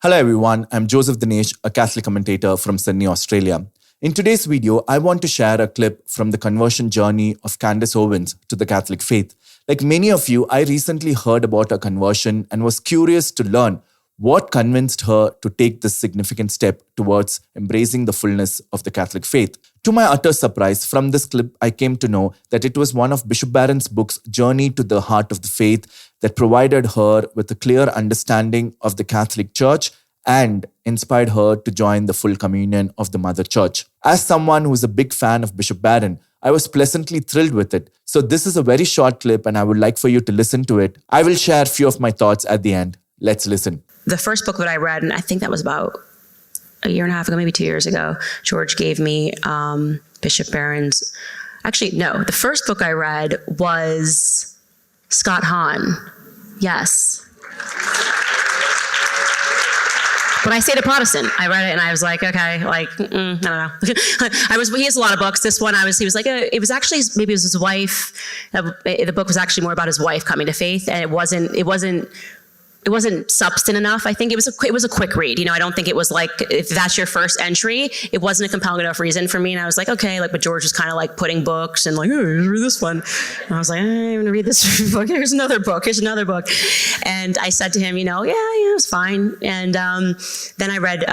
Hello everyone, I'm Joseph Dinesh, a Catholic commentator from Sydney, Australia. In today's video, I want to share a clip from the conversion journey of CANDACE Owens to the Catholic faith. Like many of you, I recently heard about her conversion and was curious to learn what convinced her to take this significant step towards embracing the fullness of the Catholic faith. To my utter surprise, from this clip, I came to know that it was one of Bishop Barron's books, Journey to the Heart of the Faith, that provided her with a clear understanding of the Catholic Church and inspired her to join the full communion of the Mother Church. As someone who is a big fan of Bishop Barron, I was pleasantly thrilled with it. So this is a very short clip and I would like for you to listen to it. I will share a few of my thoughts at the end. Let's listen. The first book that I read, and I think that was about a year and a half ago, maybe 2 years ago, George gave me Bishop Barron's. Actually, no, the first book I read was Scott Hahn. Yes. But I stayed a Protestant. I read it and I was like, okay, like, I don't know. He has a lot of books. This one, he was like, it was actually, maybe it was his wife. The book was actually more about his wife coming to faith, and it wasn't substantive enough. I think it was a quick read. I don't think it was like, if that's your first entry, it wasn't a compelling enough reason for me. And I was like, okay, but George was kind of like putting books and like, oh, read this one. And I was like, I'm going to read this book. Here's another book. And I said to him, yeah, it's fine. And then I read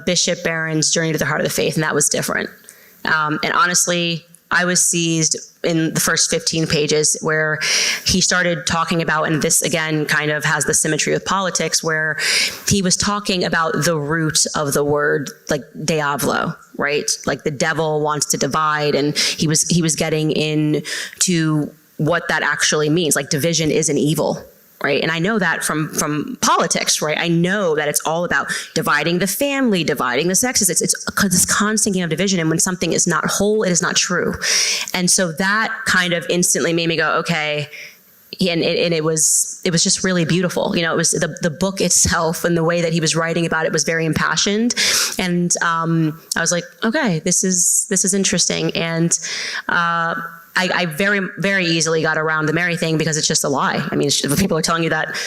Bishop Barron's Journey to the Heart of the Faith, and that was different. And honestly, I was seized in the first 15 pages where he started talking about, and this again kind of has the symmetry with politics, where he was talking about the root of the word, like diavolo, right? Like the devil wants to divide, and he was getting into what that actually means. Like division is an evil. Right. And I know that from politics, right? I know that it's all about dividing the family, dividing the sexes. It's this constant game of division. And when something is not whole, it is not true. And so that kind of instantly made me go, okay. And it was just really beautiful. It was the book itself and the way that he was writing about it was very impassioned. And I was like, okay, this is interesting. And I very, very easily got around the Mary thing because it's just a lie. I mean, people are telling you that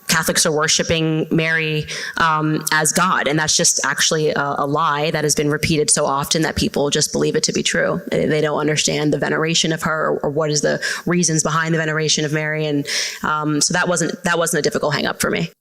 Catholics are worshiping Mary as God, and that's just actually a lie that has been repeated so often that people just believe it to be true. They don't understand the veneration of her or what is the reasons behind the veneration of Mary, and so that wasn't a difficult hang-up for me.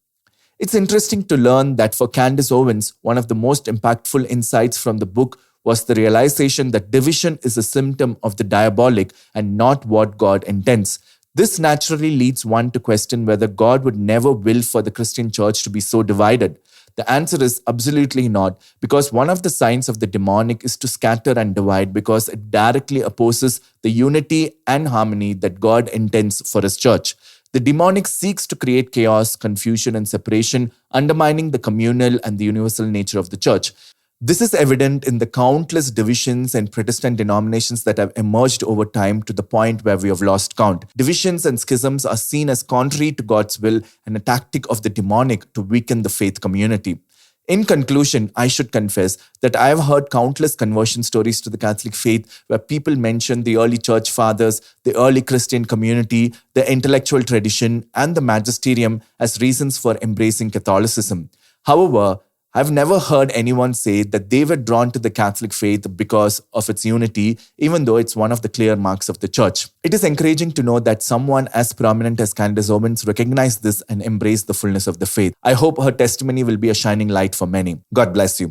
It's interesting to learn that for CANDACE Owens, one of the most impactful insights from the book was the realization that division is a symptom of the diabolic and not what God intends. This naturally leads one to question whether God would never will for the Christian church to be so divided. The answer is absolutely not, because one of the signs of the demonic is to scatter and divide because it directly opposes the unity and harmony that God intends for His church. The demonic seeks to create chaos, confusion, and separation, undermining the communal and the universal nature of the church. This is evident in the countless divisions and Protestant denominations that have emerged over time to the point where we have lost count. Divisions and schisms are seen as contrary to God's will and a tactic of the demonic to weaken the faith community. In conclusion, I should confess that I have heard countless conversion stories to the Catholic faith where people mention the early church fathers, the early Christian community, the intellectual tradition, and the magisterium as reasons for embracing Catholicism. However, I've never heard anyone say that they were drawn to the Catholic faith because of its unity, even though it's one of the clear marks of the church. It is encouraging to know that someone as prominent as CANDACE Owens recognized this and embraced the fullness of the faith. I hope her testimony will be a shining light for many. God bless you.